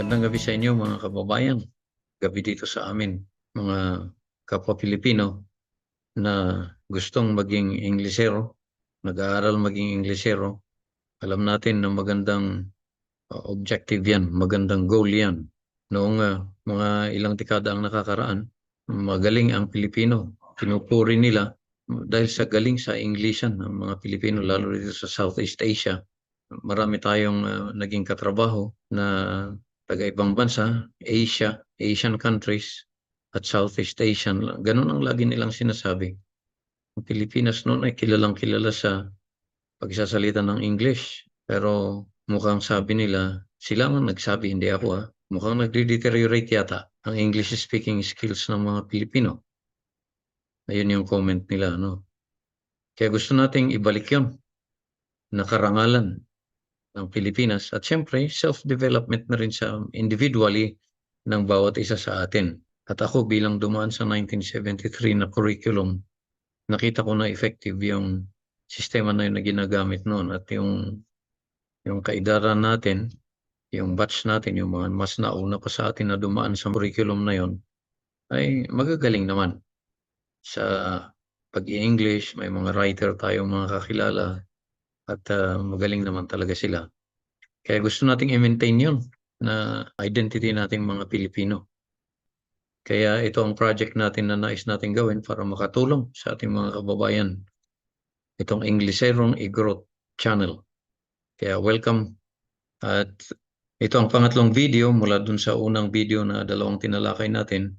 Magandang gabi sa inyo mga kababayan. Gabi dito sa amin, mga kapwa Pilipino na gustong maging Inglesero, nag-aaral maging Inglesero. Alam natin na magandang objective yan, magandang goal yan. Noong mga ilang dekada ang nakakaraan, magaling ang Pilipino. Pinupuri nila dahil sa galing sa Englishan ng mga Pilipino, lalo dito sa Southeast Asia. Marami tayong naging katrabaho na taga-ibang bansa, Asia, Asian countries, at Southeast Asian. Ganun ang lagi nilang sinasabi. Ang Pilipinas noon ay kilalang kilala sa pagsasalita ng English. Pero mukhang sabi nila, sila ang nagsabi, hindi ako mukhang nagde-deteriorate yata ang English speaking skills ng mga Pilipino. Ayun yung comment nila, no? Kaya gusto nating ibalik yun na karangalan ng Pilipinas at syempre self-development na rin sa individually ng bawat isa sa atin. At ako bilang dumaan sa 1973 na curriculum, nakita ko na effective yung sistema na yun na ginagamit noon at yung kaidaran natin, yung batch natin, yung mga mas nauna pa sa atin na dumaan sa curriculum na yun, ay magagaling naman sa pag-i-English. May mga writer tayong mga kakilala at magaling naman talaga sila. Kaya gusto nating i-maintain yun na identity nating mga Pilipino. Kaya ito ang project natin na nais natin gawin para makatulong sa ating mga kababayan. Itong Engleserong i-Growth Channel. Kaya welcome. At ito ang pangatlong video mula dun sa unang video na dalawang tinalakay natin.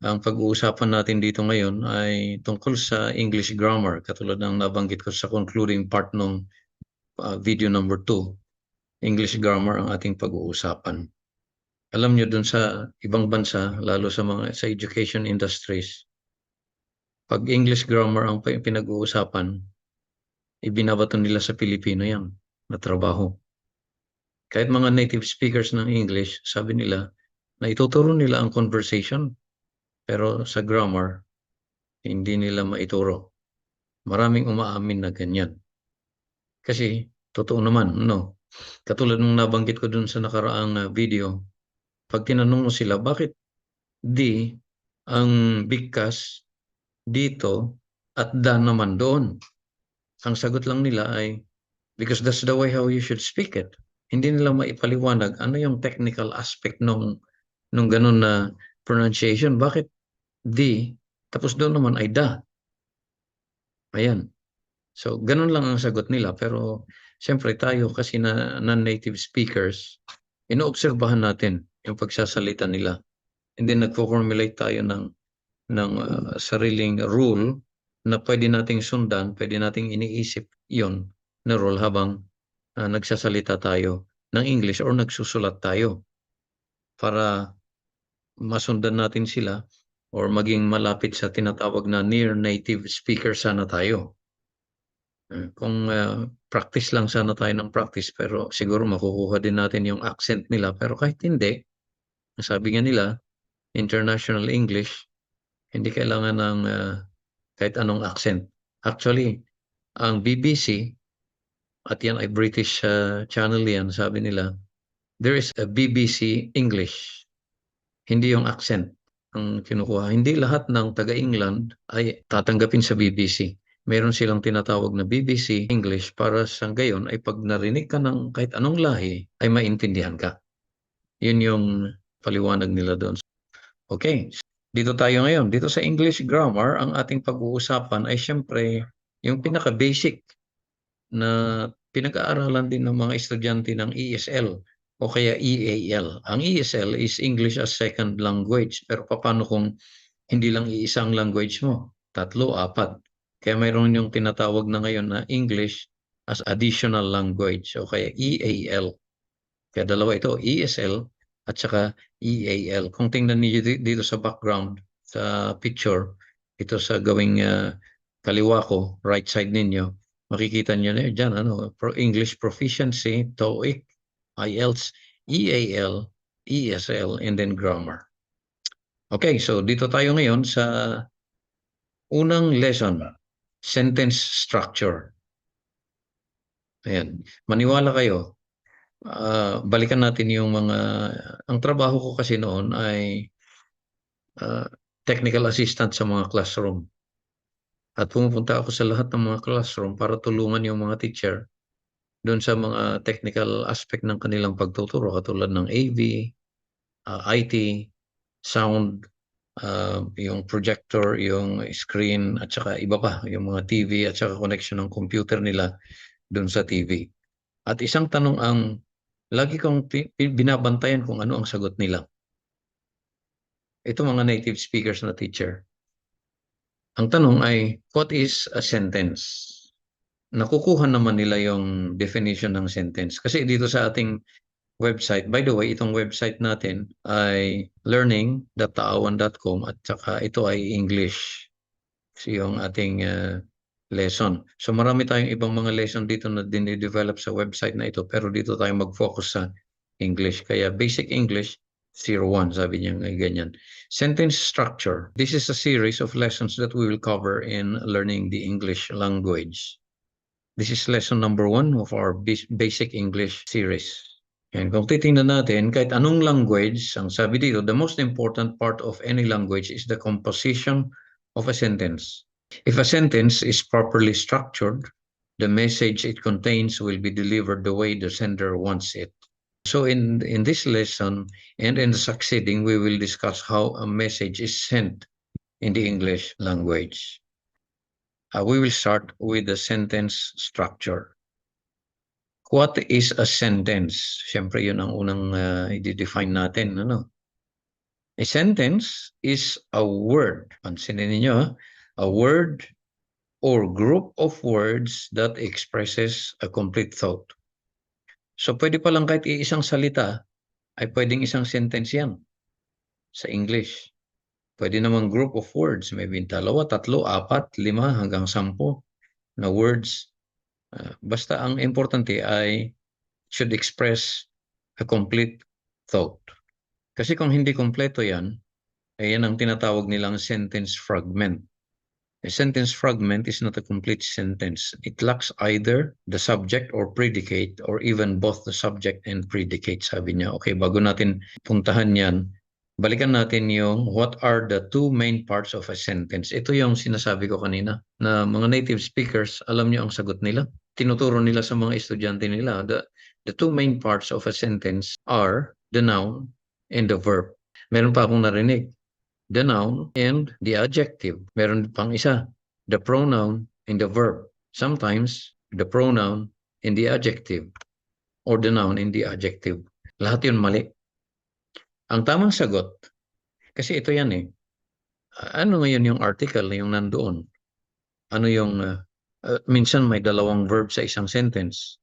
Ang pag-uusapan natin dito ngayon ay tungkol sa English grammar, katulad ng nabanggit ko sa concluding part ng video number 2. English grammar ang ating pag-uusapan. Alam nyo dun sa ibang bansa, lalo sa mga sa education industries, pag English grammar ang pinag-uusapan, ibinabato nila sa Pilipino yan na trabaho. Kahit mga native speakers ng English, sabi nila na ituturo nila ang conversation, pero sa grammar, hindi nila maituro. Maraming umaamin na ganyan. Kasi, totoo naman, no? Katulad nung nabanggit ko dun sa nakaraang video, pag tinanong mo sila, bakit di ang bigkas dito at da naman doon? Ang sagot lang nila ay, because that's the way how you should speak it. Hindi nila maipaliwanag ano yung technical aspect nung ganun na pronunciation. Bakit di, tapos doon naman ay da. Ayan. So, ganun lang ang sagot nila. Pero, siyempre tayo kasi na non-native speakers, inoobserbahan natin yung pagsasalita nila. And then, nagpo-formulate tayo ng sariling rule na pwede nating sundan, pwede nating iniisip yon na rule habang nagsasalita tayo ng English or nagsusulat tayo para masundan natin sila or maging malapit sa tinatawag na near native speaker sana tayo. Kung practice lang sana tayo ng practice, pero siguro makukuha din natin yung accent nila. Pero kahit hindi, sabi nga nila, international English, hindi kailangan ng kahit anong accent. Actually, ang BBC, at yan ay British channel yan, sabi nila, there is a BBC English. Hindi yung accent ang kinukuha. Hindi lahat ng taga-England ay tatanggapin sa BBC. Meron silang tinatawag na BBC English para sa gayon ay pag narinig ka ng kahit anong lahi ay maintindihan ka. Yun yung paliwanag nila doon. Okay, dito tayo ngayon. Dito sa English grammar, ang ating pag-uusapan ay siyempre yung pinaka-basic na pinag-aaralan din ng mga estudyante ng ESL o kaya EAL. Ang ESL is English as Second Language. Pero paano kung hindi lang iisang language mo? 3, 4. Kaya mayroon yung tinatawag na ngayon na English as Additional Language o kaya EAL. Kaya dalawa ito, ESL at saka EAL. Kung tingnan niyo dito sa background, sa picture, ito sa gawing kaliwa ko, right side ninyo, makikita niyo na dyan, English Proficiency, TOEIC, IELTS, EAL, ESL, and then grammar. Okay, so dito tayo ngayon sa unang lesson, sentence structure. Ayan, maniwala kayo, balikan natin yung mga, ang trabaho ko kasi noon ay technical assistant sa mga classroom. At pumupunta ako sa lahat ng mga classroom para tulungan yung mga teacher doon sa mga technical aspect ng kanilang pagtuturo katulad ng AV, IT, sound, yung projector, yung screen, at saka iba pa, yung mga TV at saka connection ng computer nila doon sa TV. At isang tanong ang lagi kong binabantayan kung ano ang sagot nila. Ito mga native speakers na teacher. Ang tanong ay, what is a sentence? Nakukuha naman nila yung definition ng sentence. Kasi dito sa ating website, by the way, itong website natin ay learning.taawan.com at saka ito ay English. So yung ating lesson. So marami tayong ibang mga lesson dito na dinidevelop sa website na ito, pero dito tayo mag-focus sa English. Kaya basic English 01, sabi niya ngay ganyan. Sentence structure. This is a series of lessons that we will cover in learning the English language. This is lesson number 1 of our basic English series. And kung titingnan natin, kahit anong language, ang sabi dito, the most important part of any language is the composition of a sentence. If a sentence is properly structured, the message it contains will be delivered the way the sender wants it. So in this lesson and in the succeeding, we will discuss how a message is sent in the English language. We will start with the sentence structure. What is a sentence? Siyempre, yun ang unang i-define natin. Ano? A sentence is a word. Pansinin niyo, a word or group of words that expresses a complete thought. So, pwede pa lang kahit iisang salita ay pwedeng isang sentence yan sa English. Pwede naman group of words, maybe 2, 3, 4, 5, hanggang 10 na words. Basta ang importante ay should express a complete thought. Kasi kung hindi kompleto yan, ay yan ang tinatawag nilang sentence fragment. A sentence fragment is not a complete sentence. It lacks either the subject or predicate or even both the subject and predicate, sabi niya. Okay, bago natin puntahan yan, balikan natin yung what are the two main parts of a sentence. Ito yung sinasabi ko kanina na mga native speakers, alam niyo ang sagot nila. Tinuturo nila sa mga estudyante nila. The two main parts of a sentence are the noun and the verb. Meron pa akong narinig. The noun and the adjective. Meron pang isa, the pronoun and the verb. Sometimes, the pronoun and the adjective or the noun and the adjective. Lahat yun mali. Ang tamang sagot, kasi ito yan eh. Ano ngayon yung article yung nandoon? Ano yung, minsan may dalawang verb sa isang sentence.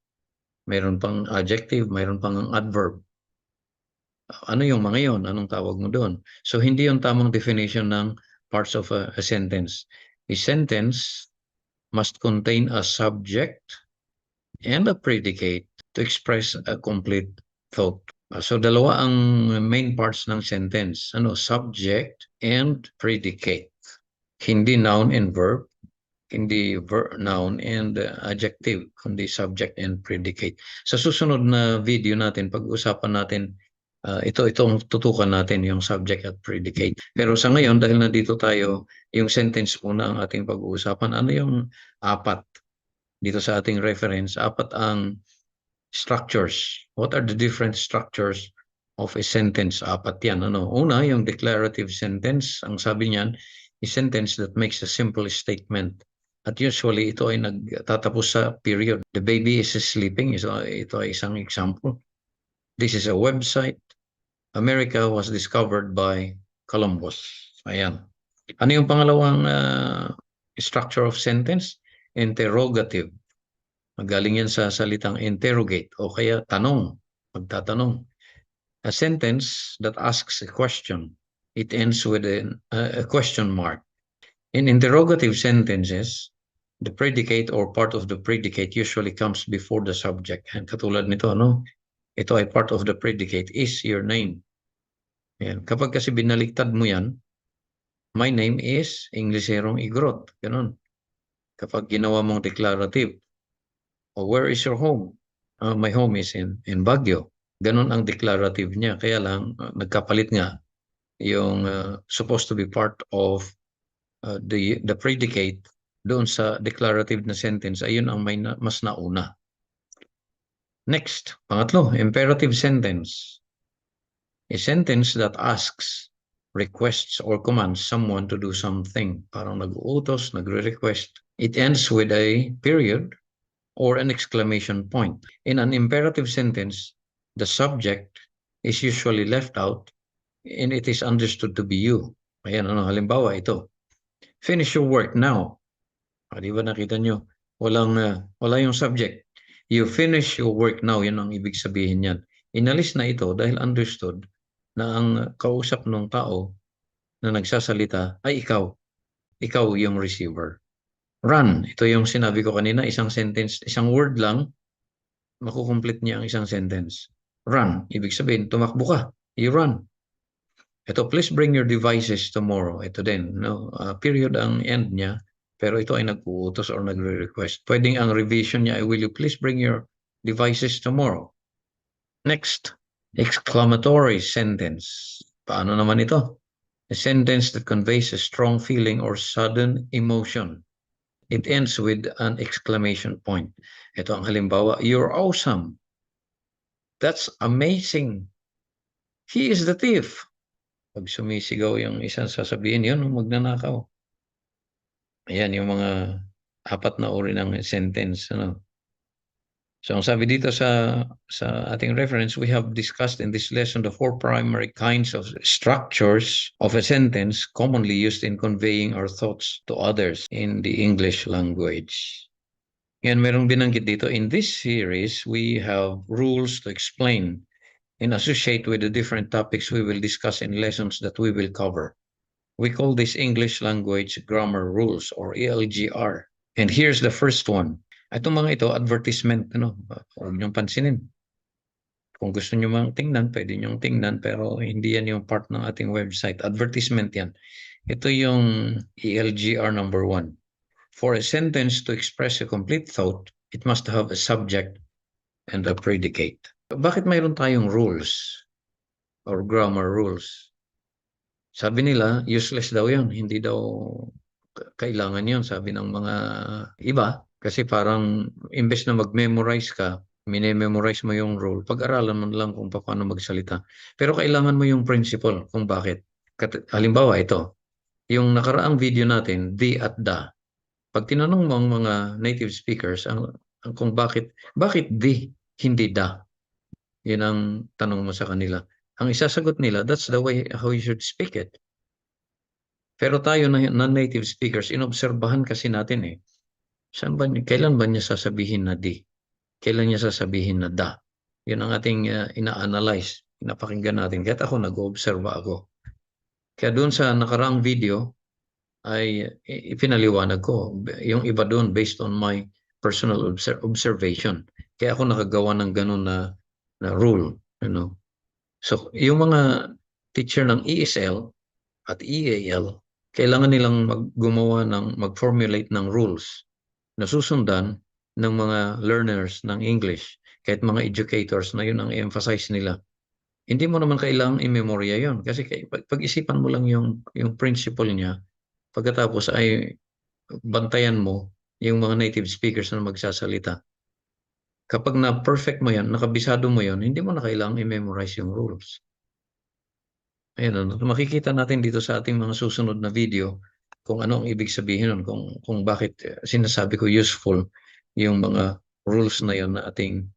Mayroon pang adjective, mayroon pang adverb. Ano yung mga yon? Anong tawag mo doon? So, hindi yung tamang definition ng parts of a sentence. A sentence must contain a subject and a predicate to express a complete thought. So, dalawa ang main parts ng sentence. Subject and predicate. Hindi noun and verb. Hindi noun and adjective, kundi subject and predicate. Sa susunod na video natin, pag-usapan natin itong tutukan natin yung subject at predicate. Pero sa ngayon, dahil nandito tayo, yung sentence muna ang ating pag-uusapan. Ano yung 4? Dito sa ating reference, 4 ang structures. What are the different structures of a sentence? 4 yan. Una, yung declarative sentence. Ang sabi niyan, a sentence that makes a simple statement. At usually, ito ay nagtatapos sa period. The baby is sleeping. Ito ay isang example. This is a website. America was discovered by Columbus. Ayan. Ano yung pangalawang structure of sentence? Interrogative. Magaling yan sa salitang interrogate o kaya tanong, magtatanong. A sentence that asks a question. It ends with a question mark. In interrogative sentences, the predicate or part of the predicate usually comes before the subject. And katulad nito, ito ay part of the predicate, is your name. Yan. Kapag kasi binaliktad mo yan, my name is Ingleserong Igrot. Ganun. Kapag ginawa mong declarative, where is your home? My home is in Baguio. Ganon ang declarative niya. Kaya lang, nagkapalit nga yung supposed to be part of the predicate doon sa declarative na sentence. Ayun ang mas nauna. Next, pangatlo, imperative sentence. A sentence that asks, requests, or commands someone to do something. Parang nag-uutos, nagre-request. It ends with a period or an exclamation point. In an imperative sentence, the subject is usually left out and it is understood to be you. Ayan, halimbawa ito. Finish your work now. Di ba nakita nyo? Wala yung subject. You finish your work now, yun ang ibig sabihin yan. Inalis na ito dahil understood na ang kausap ng tao na nagsasalita ay ikaw. Ikaw yung receiver. Run, ito yung sinabi ko kanina, isang sentence, isang word lang, makukomplete niya ang isang sentence. Run, ibig sabihin, tumakbo ka. You run. Ito, please bring your devices tomorrow. Ito din, no? Period ang end niya, pero ito ay nag-uutos or nagre-request. Pwedeng ang revision niya ay, will you please bring your devices tomorrow? Next, exclamatory sentence. Paano naman ito? A sentence that conveys a strong feeling or sudden emotion. It ends with an exclamation point. Ito ang halimbawa, you're awesome. That's amazing. He is the thief. Pag sumisigaw yung isang sasabihin, yun, magnanakaw. Ayan, yung mga 4 na uri ng sentence. Ano? So, ang sabi dito sa ating reference, we have discussed in this lesson the 4 primary kinds of structures of a sentence commonly used in conveying our thoughts to others in the English language. Yan, merong binanggit dito. In this series, we have rules to explain and associate with the different topics we will discuss in lessons that we will cover. We call this English Language Grammar Rules or ELGR. And here's the first one. Itong mga ito, advertisement, huwag niyong pansinin. Kung gusto niyo mang tingnan, pwede niyong tingnan, pero hindi yan yung part ng ating website. Advertisement yan. Ito yung ELGR number 1. For a sentence to express a complete thought, it must have a subject and a predicate. Bakit mayroon tayong rules or grammar rules? Sabi nila, useless daw yan. Hindi daw kailangan yun, sabi ng mga iba. Kasi parang, imbes na mag-memorize ka, minememorize mo yung rule, pag-aralan mo lang kung paano magsalita. Pero kailangan mo yung principle kung bakit. Halimbawa, ito. Yung nakaraang video natin, the at the. Pag tinanong mo ang mga native speakers kung bakit the, hindi da. Yun ang tanong mo sa kanila. Ang isasagot nila, that's the way how you should speak it. Pero tayo na non-native speakers, inobserbahan kasi natin kailan ba niya sasabihin na di? Kailan niya sasabihin na da? Yun ang ating ina-analyze, pinapakinggan natin. Kaya ako, nag-obserba ako. Kaya doon sa nakaraang video, ay ipinaliwanag ko. Yung iba doon, based on my personal observation. Kaya ako nakagawa ng ganun na rule. So, yung mga teacher ng ESL at EAL, kailangan nilang mag-formulate ng rules na susundan ng mga learners ng English, kahit mga educators na yun ang i-emphasize nila. Hindi mo naman kailangang i-memorya yun kasi pag-isipan mo lang yung principle niya, pagkatapos ay bantayan mo yung mga native speakers na magsasalita. Kapag na-perfect mo yan, nakabisado mo yan, hindi mo na kailangang i-memorize yung rules. Ayan, makikita natin dito sa ating mga susunod na video kung ano ang ibig sabihin nun, kung bakit sinasabi ko useful yung mga rules na yun na ating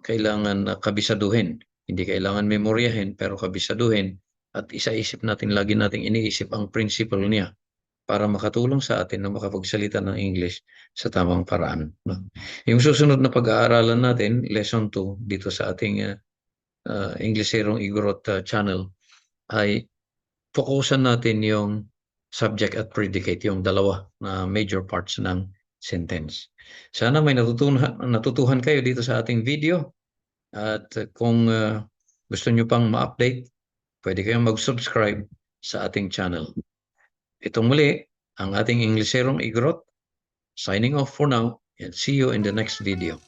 kailangan kabisaduhin. Hindi kailangan memoryahin, pero kabisaduhin at isaisip natin, lagi nating iniisip ang principle niya para makatulong sa atin na makapagsalita ng English sa tamang paraan. Yung susunod na pag-aaralan natin, lesson 2, dito sa ating Englisherong Igorot channel, ay fokusan natin yung subject at predicate, yung dalawa na major parts ng sentence. Sana may natutuhan kayo dito sa ating video. At kung gusto nyo pang ma-update, pwede kayong mag-subscribe sa ating channel. Itong muli, ang ating Englisherong Igorot, signing off for now, and see you in the next video.